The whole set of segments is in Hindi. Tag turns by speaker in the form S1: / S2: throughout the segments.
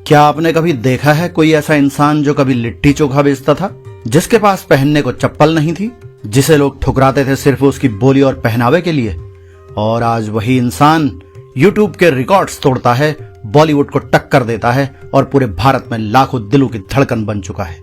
S1: क्या आपने कभी देखा है कोई ऐसा इंसान जो कभी लिट्टी चोखा बेचता था, जिसके पास पहनने को चप्पल नहीं थी, जिसे लोग ठुकराते थे सिर्फ उसकी बोली और पहनावे के लिए? और आज वही इंसान यूट्यूब के रिकॉर्ड्स तोड़ता है, बॉलीवुड को टक्कर देता है और पूरे भारत में लाखों दिलों की धड़कन बन चुका है।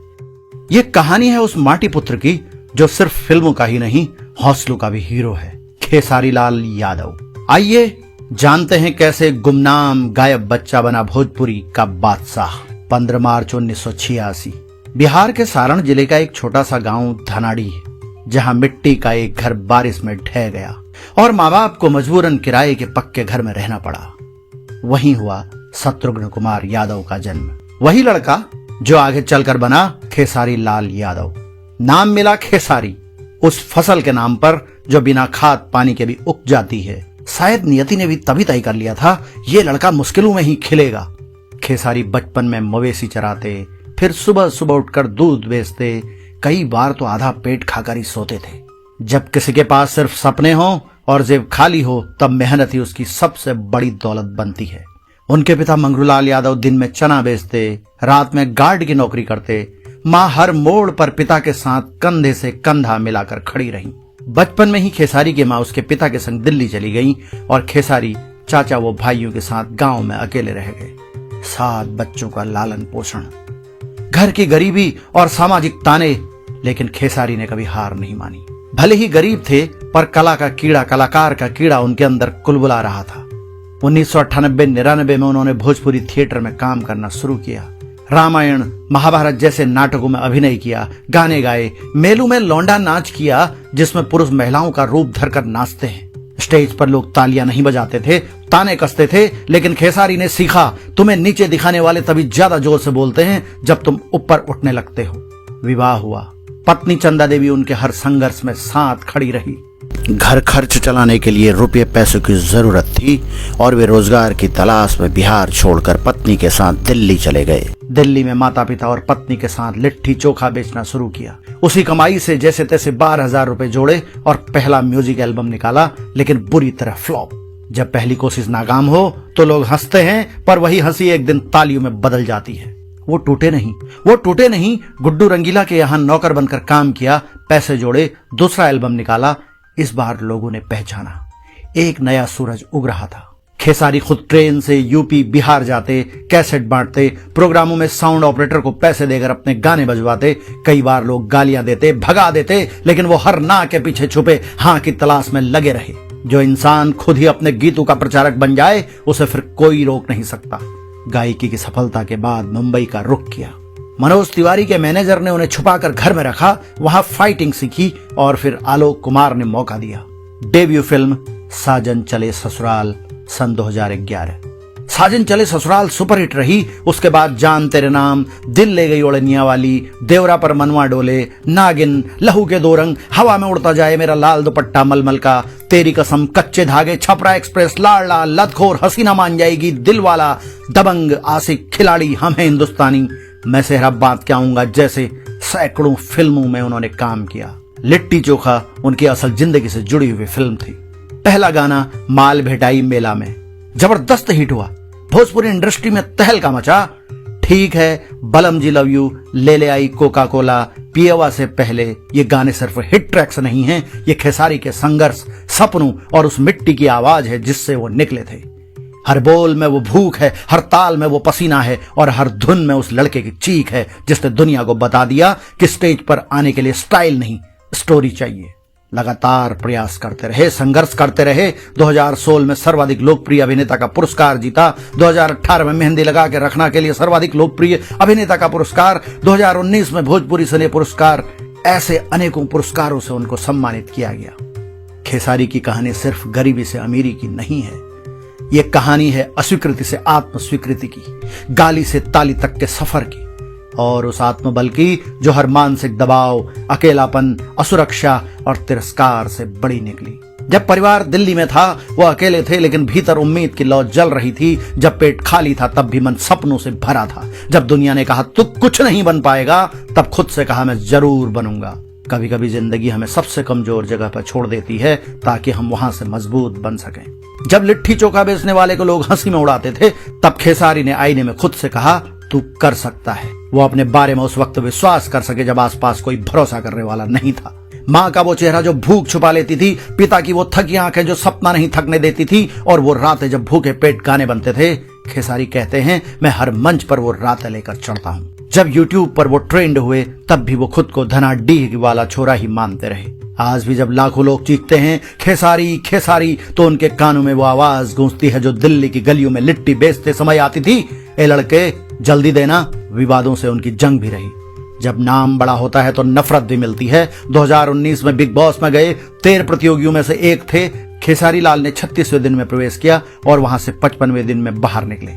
S1: ये कहानी है उस माटी पुत्र की जो सिर्फ फिल्मों का ही नहीं, हौसलों का भी हीरो है, खेसारी लाल यादव। आइए जानते हैं कैसे गुमनाम गायब बच्चा बना भोजपुरी का बादशाह। 15 मार्च 1986 बिहार के सारण जिले का एक छोटा सा गांव धनाड़ी है, जहां मिट्टी का एक घर बारिश में ढह गया और माँ बाप को मजबूरन किराए के पक्के घर में रहना पड़ा। वहीं हुआ शत्रुघ्न कुमार यादव का जन्म, वही लड़का जो आगे चलकर बना खेसारी लाल यादव। नाम मिला खेसारी उस फसल के नाम पर जो बिना खाद पानी के भी उग जाती है। शायद नियति ने भी तभी तय कर लिया था ये लड़का मुश्किलों में ही खिलेगा। खेसारी बचपन में मवेशी चराते, फिर सुबह सुबह उठकर दूध बेचते, कई बार तो आधा पेट खाकर ही सोते थे। जब किसी के पास सिर्फ सपने हों और जेब खाली हो, तब मेहनत ही उसकी सबसे बड़ी दौलत बनती है। उनके पिता मंगरूलाल यादव दिन में चना बेचते, रात में गार्ड की नौकरी करते। माँ हर मोड़ पर पिता के साथ कंधे से कंधा मिलाकर खड़ी रही। बचपन में ही खेसारी की माँ उसके पिता के संग दिल्ली चली गई और खेसारी चाचा वो भाइयों के साथ गांव में अकेले रह गए। 7 बच्चों का लालन पोषण, घर की गरीबी और सामाजिक ताने, लेकिन खेसारी ने कभी हार नहीं मानी। भले ही गरीब थे, पर कला का कीड़ा, कलाकार का कीड़ा उनके अंदर कुलबुला रहा था। 1998-99 में उन्होंने भोजपुरी थिएटर में काम करना शुरू किया। रामायण, महाभारत जैसे नाटकों में अभिनय किया, गाने गाए, मेलू में लौंडा नाच किया जिसमें पुरुष महिलाओं का रूप धरकर नाचते हैं। स्टेज पर लोग तालियां नहीं बजाते थे, ताने कसते थे, लेकिन खेसारी ने सीखा तुम्हें नीचे दिखाने वाले तभी ज्यादा जोर से बोलते हैं जब तुम ऊपर उठने लगते हो। विवाह हुआ, पत्नी चंदा देवी उनके हर संघर्ष में साथ खड़ी रही। घर खर्च चलाने के लिए रुपये पैसों की जरूरत थी और वे रोजगार की तलाश में बिहार छोड़कर पत्नी के साथ दिल्ली चले गए। दिल्ली में माता पिता और पत्नी के साथ लिट्टी चोखा बेचना शुरू किया। उसी कमाई से जैसे तैसे 12,000 रुपए जोड़े और पहला म्यूजिक एल्बम निकाला, लेकिन बुरी तरह फ्लॉप। जब पहली कोशिश नाकाम हो तो लोग हंसते हैं, पर वही हंसी एक दिन तालियों में बदल जाती है। वो टूटे नहीं। गुड्डू रंगीला के यहाँ नौकर बनकर काम किया, पैसे जोड़े, दूसरा एल्बम निकाला। इस बार लोगों ने पहचाना, एक नया सूरज उग रहा था। खेसारी खुद ट्रेन से यूपी बिहार जाते, कैसेट बांटते, प्रोग्रामों में साउंड ऑपरेटर को पैसे देकर अपने गाने बजवाते। कई बार लोग गालियां देते, भगा देते, लेकिन वो हर ना के पीछे छुपे हाँ की तलाश में लगे रहे। जो इंसान खुद ही अपने गीतों का प्रचारक बन जाए, उसे फिर कोई रोक नहीं सकता। गायकी की सफलता के बाद मुंबई का रुख किया। मनोज तिवारी के मैनेजर ने उन्हें छुपाकर घर में रखा, वहां फाइटिंग सीखी और फिर आलोक कुमार ने मौका दिया। डेब्यू फिल्म साजन चले ससुराल सन 2011। साजन चले ससुराल सुपरहिट रही। उसके बाद जान तेरे नाम, दिल ले गई ओढ़निया वाली, देवरा पर मनवा डोले, नागिन, लहू के 2 रंग, हवा में उड़ता जाए मेरा लाल दुपट्टा मलमल का, तेरी कसम, कच्चे धागे, छपरा एक्सप्रेस, लाडला, लतखोर, हसीना मान जाएगी, दिलवाला, दबंग, आशिक, खिलाड़ी, हम हैं हिंदुस्तानी, मैं सेहरा बात क्या आऊंगा जैसे सैकड़ों फिल्मों में उन्होंने काम किया। लिट्टी चोखा उनकी असल जिंदगी से जुड़ी हुई फिल्म थी। पहला गाना माल भेटाई मेला में जबरदस्त हिट हुआ, भोजपुरी इंडस्ट्री में तहलका मचा। ठीक है, बलम जी लव यू, ले आई कोका कोला, पियवा से पहले, ये गाने सिर्फ हिट ट्रैक्स नहीं हैं, ये खेसारी के संघर्ष, सपनों और उस मिट्टी की आवाज है जिससे वो निकले थे। हर बोल में वो भूख है, हर ताल में वो पसीना है और हर धुन में उस लड़के की चीख है जिसने दुनिया को बता दिया कि स्टेज पर आने के लिए स्टाइल नहीं, स्टोरी चाहिए। लगातार प्रयास करते रहे, संघर्ष करते रहे। 2016 में सर्वाधिक लोकप्रिय अभिनेता का पुरस्कार जीता। 2018 में मेहंदी लगा के रखना के लिए सर्वाधिक लोकप्रिय अभिनेता का पुरस्कार। 2019 में भोजपुरी सिने पुरस्कार। ऐसे अनेकों पुरस्कारों से उनको सम्मानित किया गया। खेसारी की कहानी सिर्फ गरीबी से अमीरी की नहीं है, ये कहानी है अस्वीकृति से आत्मस्वीकृति की, गाली से ताली तक के सफर की, और उस आत्मबल की जो हर मानसिक दबाव, अकेलापन, असुरक्षा और तिरस्कार से बड़ी निकली। जब परिवार दिल्ली में था वो अकेले थे, लेकिन भीतर उम्मीद की लौ जल रही थी। जब पेट खाली था तब भी मन सपनों से भरा था। जब दुनिया ने कहा तू कुछ नहीं बन पाएगा, तब खुद से कहा मैं जरूर बनूंगा। कभी कभी जिंदगी हमें सबसे कमजोर जगह पर छोड़ देती है ताकि हम वहां से मजबूत बन सकें। जब लिट्टी चोखा बेचने वाले को लोग हंसी में उड़ाते थे, तब खेसारी ने आईने में खुद से कहा, तू कर सकता है। वो अपने बारे में उस वक्त विश्वास कर सके जब आसपास कोई भरोसा करने वाला नहीं था। माँ का वो चेहरा जो भूख छुपा लेती थी, पिता की वो थकी आंखें जो सपना नहीं थकने देती थी, और वो रातें जब भूखे पेट गाने बनते थे। खेसारी कहते हैं, मैं हर मंच पर वो रातें लेकर चढ़ता हूँ। जब यूट्यूब पर वो ट्रेंड हुए, तब भी वो खुद को धनाढ्य वाला छोरा ही मानते रहे। आज भी जब लाखों लोग चीखते हैं खेसारी खेसारी, तो उनके कानों में वो आवाज गूंजती है जो दिल्ली की गलियों में लिट्टी बेचते समय आती थी, ए लड़के जल्दी देना। विवादों से उनकी जंग भी रही। जब नाम बड़ा होता है तो नफरत भी मिलती है। 2019 में बिग बॉस में गए 13 प्रतियोगियों में से एक थे खेसारी लाल ने 36वें दिन में प्रवेश किया और वहां से 55वें दिन में बाहर निकले।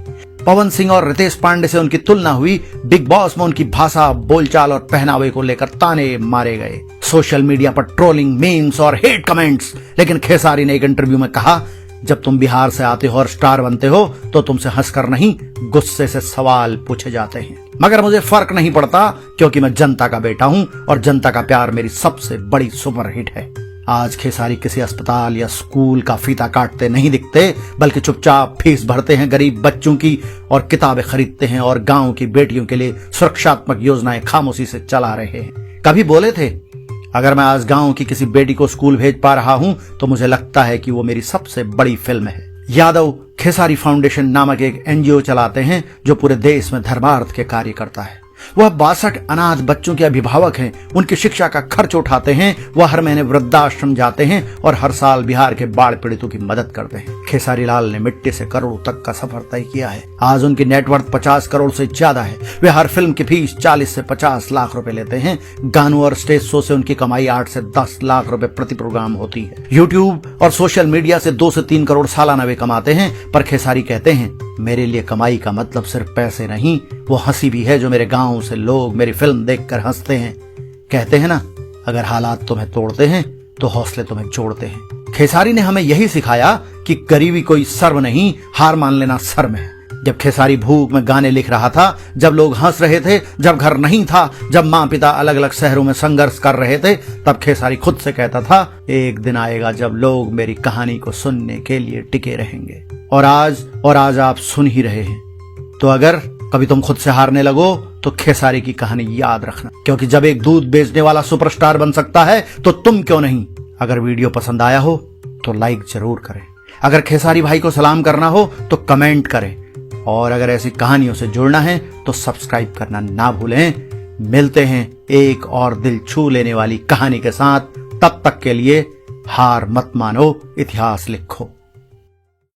S1: पवन सिंह और रितेश पांडे से उनकी तुलना हुई। बिग बॉस में उनकी भाषा, बोलचाल और पहनावे को लेकर ताने मारे गए। सोशल मीडिया पर ट्रोलिंग, मीम्स और हेट कमेंट्स। लेकिन खेसारी ने एक इंटरव्यू में कहा, जब तुम बिहार से आते हो और स्टार बनते हो तो तुमसे हंसकर नहीं, गुस्से से सवाल पूछे जाते हैं। मगर मुझे फर्क नहीं पड़ता क्योंकि मैं जनता का बेटा हूं और जनता का प्यार मेरी सबसे बड़ी सुपरहिट है। आज खेसारी किसी अस्पताल या स्कूल का फीता काटते नहीं दिखते, बल्कि चुपचाप फीस भरते हैं गरीब बच्चों की और किताबें खरीदते हैं और गांव की बेटियों के लिए सुरक्षात्मक योजनाएं खामोशी से चला रहे हैं। कभी बोले थे, अगर मैं आज गांव की किसी बेटी को स्कूल भेज पा रहा हूं तो मुझे लगता है कि वो मेरी सबसे बड़ी फिल्म है। यादव खेसारी फाउंडेशन नामक एक एनजीओ चलाते हैं जो पूरे देश में धर्मार्थ के कार्य करता है। वह 62 अनाथ बच्चों के अभिभावक हैं, उनकी शिक्षा का खर्च उठाते हैं। वह हर महीने वृद्धाश्रम जाते हैं और हर साल बिहार के बाढ़ पीड़ितों की मदद करते हैं। खेसारी लाल ने मिट्टी से करोड़ों तक का सफर तय किया है। आज उनकी नेटवर्थ 50 करोड़ से ज्यादा है। वे हर फिल्म की फीस 40 से 50 लाख रुपए लेते हैं। गानों और स्टेज शो से उनकी कमाई 8 से 10 लाख रुपए प्रति प्रोग्राम होती है। यूट्यूब और सोशल मीडिया से 2 से 3 करोड़ सालाना वे कमाते हैं। पर खेसारी कहते हैं, मेरे लिए कमाई का मतलब सिर्फ पैसे नहीं, वो हंसी भी है जो मेरे गांव से लोग मेरी फिल्म देखकर हंसते हैं। कहते हैं ना, अगर हालात तुम्हें तोड़ते हैं तो हौसले तुम्हें जोड़ते हैं। खेसारी ने हमें यही सिखाया कि गरीबी कोई सर्व नहीं, हार मान लेना शर्म है। जब खेसारी भूख में गाने लिख रहा था, जब लोग हंस रहे थे, जब घर नहीं था, जब माँ पिता अलग अलग शहरों में संघर्ष कर रहे थे, तब खेसारी खुद से कहता था, एक दिन आएगा जब लोग मेरी कहानी को सुनने के लिए टिके रहेंगे। और आज आप सुन ही रहे हैं। तो अगर कभी तुम खुद से हारने लगो तो खेसारी की कहानी याद रखना, क्योंकि जब एक दूध बेचने वाला सुपरस्टार बन सकता है तो तुम क्यों नहीं। अगर वीडियो पसंद आया हो तो लाइक जरूर करें। अगर खेसारी भाई को सलाम करना हो तो कमेंट करें। और अगर ऐसी कहानियों से जुड़ना है तो सब्सक्राइब करना ना भूलें। मिलते हैं एक और दिल छू लेने वाली कहानी के साथ। तब तक के लिए हार मत मानो, इतिहास लिखो।